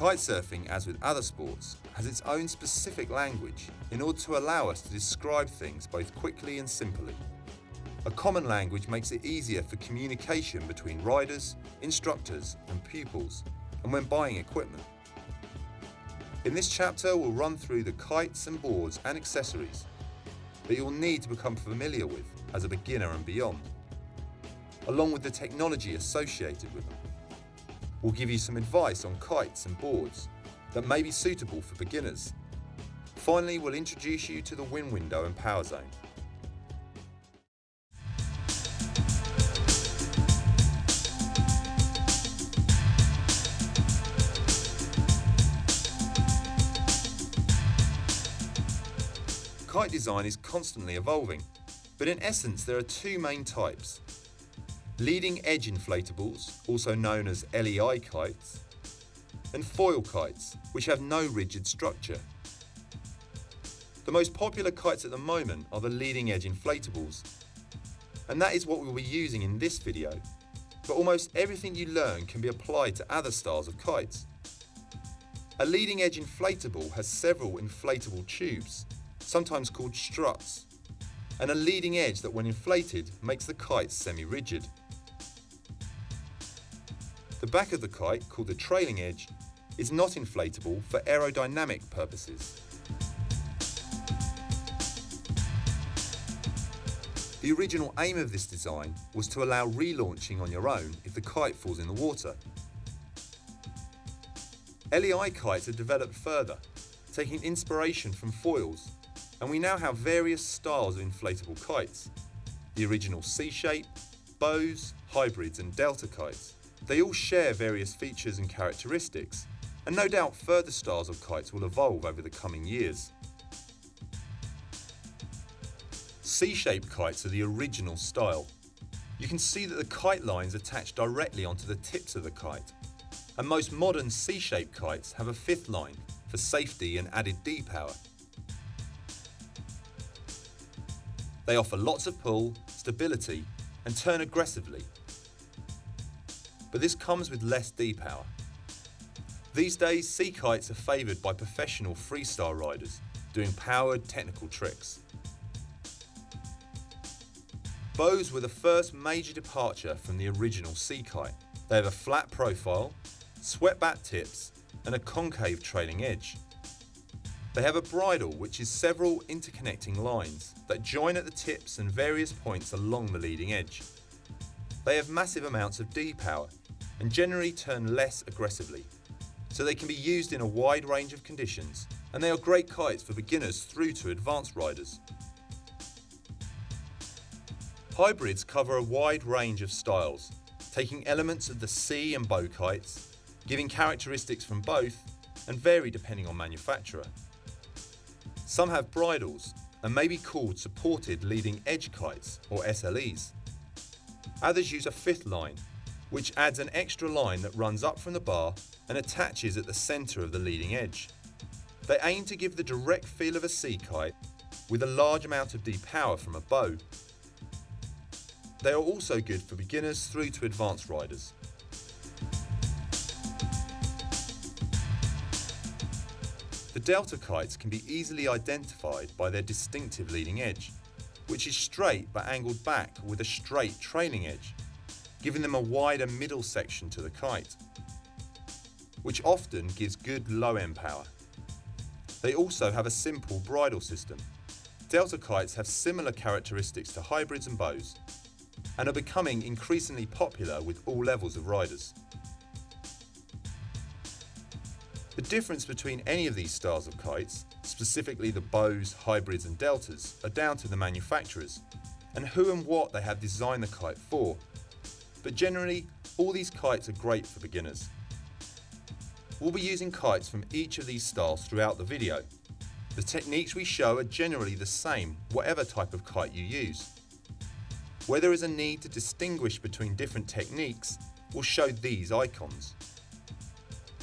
Kitesurfing, as with other sports, has its own specific language in order to allow us to describe things both quickly and simply. A common language makes it easier for communication between riders, instructors and pupils, and when buying equipment. In this chapter, we'll run through the kites and boards and accessories that you'll need to become familiar with as a beginner and beyond, along with the technology associated with them. We'll give you some advice on kites and boards that may be suitable for beginners. Finally, we'll introduce you to the wind window and power zone. Kite design is constantly evolving, but in essence there are two main types. Leading edge inflatables, also known as LEI kites, and foil kites, which have no rigid structure. The most popular kites at the moment are the leading edge inflatables, and that is what we'll be using in this video, but almost everything you learn can be applied to other styles of kites. A leading edge inflatable has several inflatable tubes, sometimes called struts, and a leading edge that when inflated makes the kite semi-rigid. The back of the kite, called the trailing edge, is not inflatable for aerodynamic purposes. The original aim of this design was to allow relaunching on your own if the kite falls in the water. LEI kites have developed further, taking inspiration from foils, and we now have various styles of inflatable kites. The original C-shape, bows, hybrids and delta kites. They all share various features and characteristics, and no doubt further styles of kites will evolve over the coming years. C-shaped kites are the original style. You can see that the kite lines attach directly onto the tips of the kite, and most modern C-shaped kites have a fifth line for safety and added D-power. They offer lots of pull, stability and turn aggressively, but this comes with less D-power. These days, C kites are favoured by professional freestyle riders doing powered technical tricks. Bows were the first major departure from the original C kite. They have a flat profile, swept-back tips and a concave trailing edge. They have a bridle which is several interconnecting lines that join at the tips and various points along the leading edge. They have massive amounts of D-power and generally turn less aggressively, so they can be used in a wide range of conditions, and they are great kites for beginners through to advanced riders. Hybrids cover a wide range of styles, taking elements of the C and bow kites, giving characteristics from both, and vary depending on manufacturer. Some have bridles and may be called supported leading edge kites or SLEs. Others use a fifth line, which adds an extra line that runs up from the bar and attaches at the centre of the leading edge. They aim to give the direct feel of a C kite with a large amount of D-power from a bow. They are also good for beginners through to advanced riders. The delta kites can be easily identified by their distinctive leading edge, which is straight but angled back with a straight trailing edge, giving them a wider middle section to the kite, which often gives good low-end power. They also have a simple bridle system. Delta kites have similar characteristics to hybrids and bows, and are becoming increasingly popular with all levels of riders. The difference between any of these styles of kites, specifically the bows, hybrids and deltas, are down to the manufacturers and who and what they have designed the kite for. But generally, all these kites are great for beginners. We'll be using kites from each of these styles throughout the video. The techniques we show are generally the same, whatever type of kite you use. Where there is a need to distinguish between different techniques, we'll show these icons.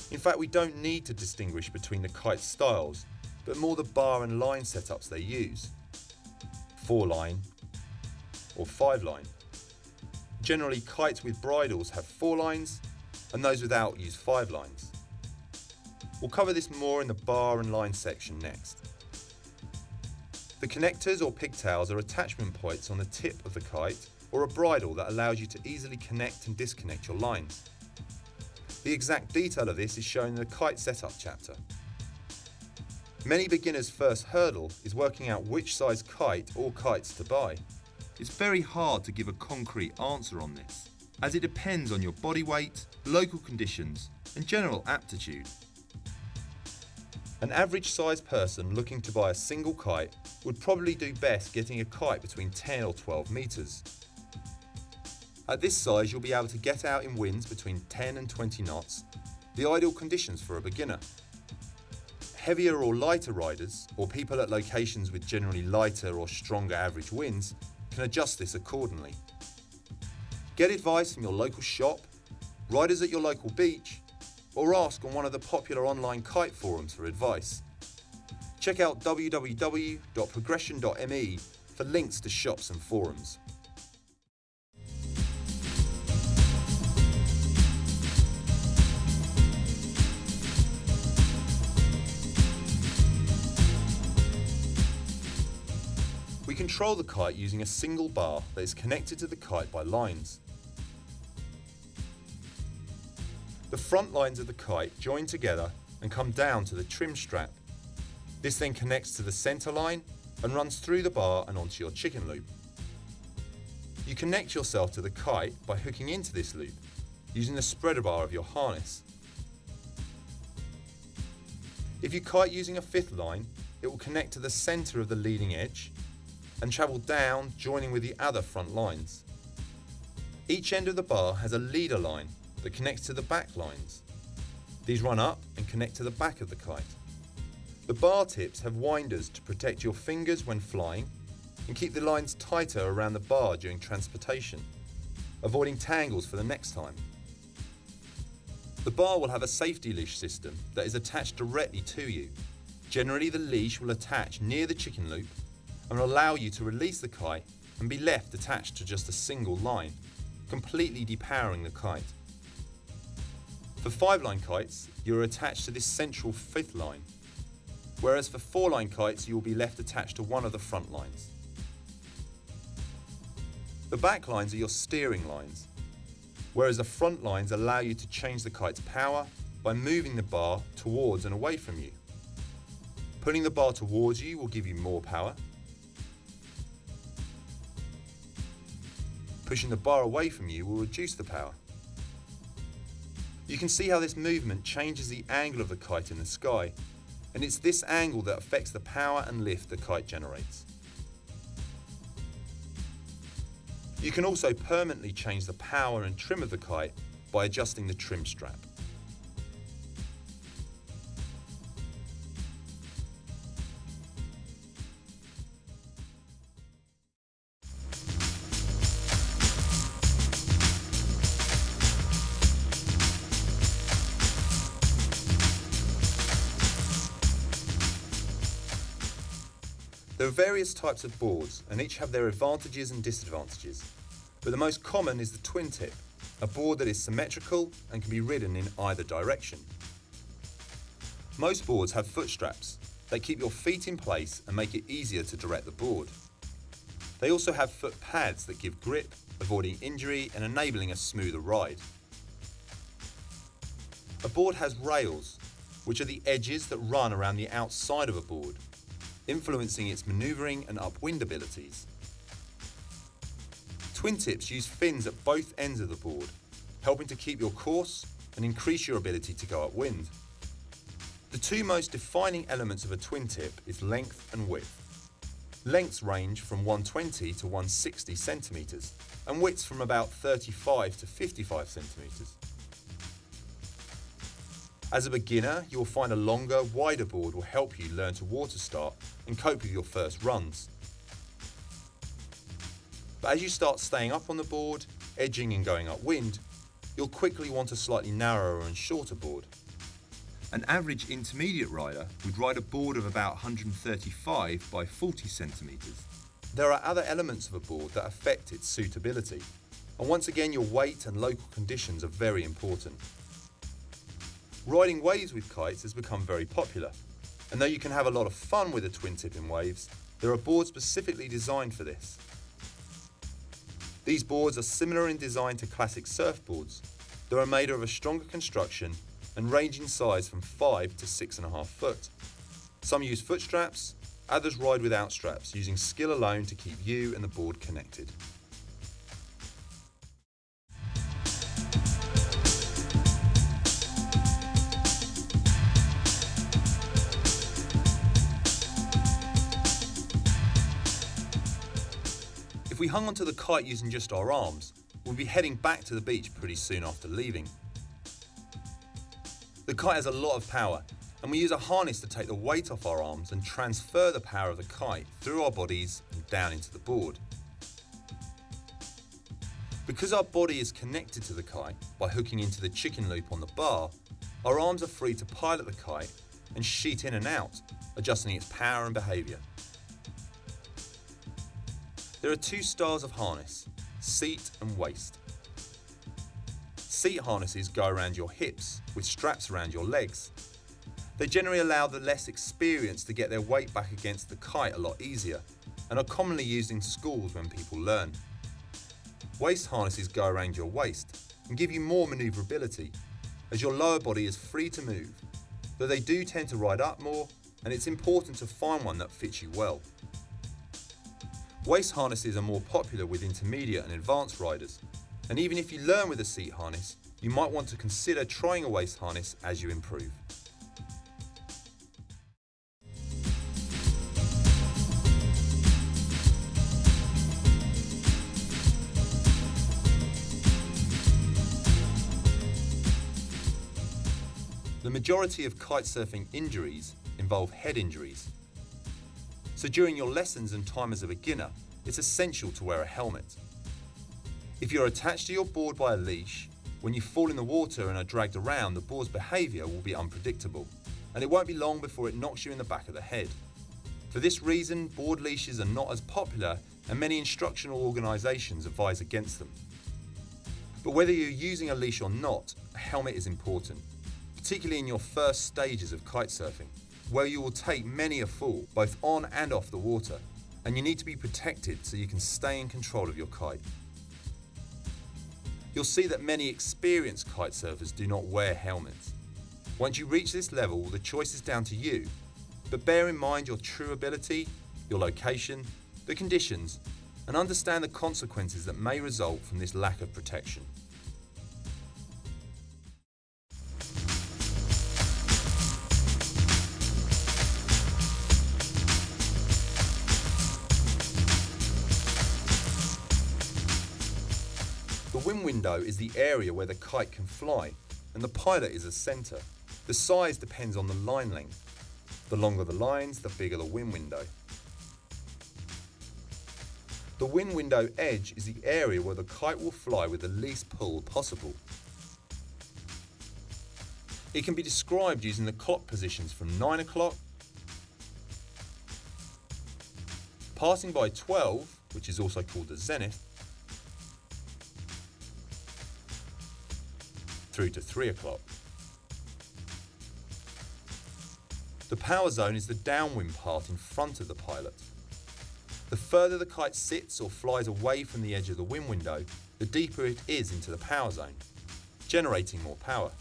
In fact, we don't need to distinguish between the kite styles, but more the bar and line setups they use. 4-line or 5-line. Generally, kites with bridles have 4 lines, and those without use 5 lines. We'll cover this more in the bar and line section next. The connectors or pigtails are attachment points on the tip of the kite or a bridle that allows you to easily connect and disconnect your lines. The exact detail of this is shown in the kite setup chapter. Many beginners' first hurdle is working out which size kite or kites to buy. It's very hard to give a concrete answer on this, as it depends on your body weight, local conditions, and general aptitude. An average sized person looking to buy a single kite would probably do best getting a kite between 10 or 12 metres. At this size you'll be able to get out in winds between 10 and 20 knots, the ideal conditions for a beginner. Heavier or lighter riders, or people at locations with generally lighter or stronger average winds, can adjust this accordingly. Get advice from your local shop, riders at your local beach, or ask on one of the popular online kite forums for advice. Check out www.progression.me for links to shops and forums. We control the kite using a single bar that is connected to the kite by lines. The front lines of the kite join together and come down to the trim strap. This then connects to the centre line and runs through the bar and onto your chicken loop. You connect yourself to the kite by hooking into this loop, using the spreader bar of your harness. If you kite using a fifth line, it will connect to the centre of the leading edge and travel down, joining with the other front lines. Each end of the bar has a leader line that connects to the back lines. These run up and connect to the back of the kite. The bar tips have winders to protect your fingers when flying and keep the lines tighter around the bar during transportation, avoiding tangles for the next time. The bar will have a safety leash system that is attached directly to you. Generally, the leash will attach near the chicken loop and will allow you to release the kite and be left attached to just a single line, completely depowering the kite. For 5-line kites, you are attached to this central fifth line, whereas for 4-line kites you will be left attached to one of the front lines. The back lines are your steering lines, whereas the front lines allow you to change the kite's power by moving the bar towards and away from you. Putting the bar towards you will give you more power. Pushing the bar away from you will reduce the power. You can see how this movement changes the angle of the kite in the sky, and it's this angle that affects the power and lift the kite generates. You can also permanently change the power and trim of the kite by adjusting the trim strap. There are various types of boards and each have their advantages and disadvantages, but the most common is the twin tip, a board that is symmetrical and can be ridden in either direction. Most boards have foot straps. They keep your feet in place and make it easier to direct the board. They also have foot pads that give grip, avoiding injury and enabling a smoother ride. A board has rails, which are the edges that run around the outside of a board, influencing its manoeuvring and upwind abilities. Twin tips use fins at both ends of the board, helping to keep your course and increase your ability to go upwind. The two most defining elements of a twin tip is length and width. Lengths range from 120 to 160 centimetres and widths from about 35 to 55 centimetres. As a beginner, you will find a longer, wider board will help you learn to water start and cope with your first runs. But as you start staying up on the board, edging and going upwind, you'll quickly want a slightly narrower and shorter board. An average intermediate rider would ride a board of about 135 by 40 centimetres. There are other elements of a board that affect its suitability, and once again your weight and local conditions are very important. Riding waves with kites has become very popular, and though you can have a lot of fun with the twin tipping waves, there are boards specifically designed for this. These boards are similar in design to classic surfboards. They are made of a stronger construction and range in size from 5 to 6.5 foot. Some use foot straps, others ride without straps, using skill alone to keep you and the board connected. If we hung onto the kite using just our arms, we'll be heading back to the beach pretty soon after leaving. The kite has a lot of power, and we use a harness to take the weight off our arms and transfer the power of the kite through our bodies and down into the board. Because our body is connected to the kite by hooking into the chicken loop on the bar, our arms are free to pilot the kite and sheet in and out, adjusting its power and behaviour. There are two styles of harness, seat and waist. Seat harnesses go around your hips with straps around your legs. They generally allow the less experienced to get their weight back against the kite a lot easier and are commonly used in schools when people learn. Waist harnesses go around your waist and give you more manoeuvrability as your lower body is free to move, though they do tend to ride up more, and it's important to find one that fits you well. Waist harnesses are more popular with intermediate and advanced riders, and even if you learn with a seat harness, you might want to consider trying a waist harness as you improve. The majority of kitesurfing injuries involve head injuries. So during your lessons and time as a beginner, it's essential to wear a helmet. If you're attached to your board by a leash, when you fall in the water and are dragged around, the board's behaviour will be unpredictable, and it won't be long before it knocks you in the back of the head. For this reason, board leashes are not as popular, and many instructional organisations advise against them. But whether you're using a leash or not, a helmet is important, particularly in your first stages of kitesurfing, where you will take many a fall, both on and off the water, and you need to be protected so you can stay in control of your kite. You'll see that many experienced kitesurfers do not wear helmets. Once you reach this level, the choice is down to you, but bear in mind your true ability, your location, the conditions, and understand the consequences that may result from this lack of protection. The wind window is the area where the kite can fly, and the pilot is the centre. The size depends on the line length. The longer the lines, the bigger the wind window. The wind window edge is the area where the kite will fly with the least pull possible. It can be described using the clock positions from 9 o'clock, passing by 12, which is also called the zenith, through to 3 o'clock. The power zone is the downwind part in front of the pilot. The further the kite sits or flies away from the edge of the wind window, the deeper it is into the power zone, generating more power.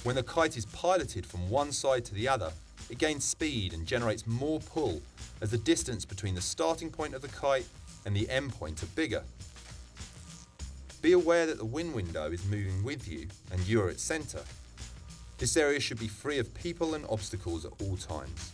When the kite is piloted from one side to the other, it gains speed and generates more pull as the distance between the starting point of the kite and the end point are bigger. Be aware that the wind window is moving with you and you are its centre. This area should be free of people and obstacles at all times.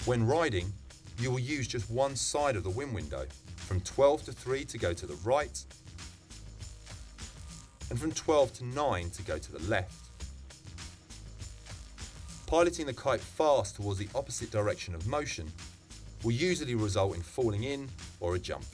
When riding, you will use just one side of the wind window, from 12 to 3 to go to the right, and from 12 to 9 to go to the left. Piloting the kite fast towards the opposite direction of motion will usually result in falling in or a jump.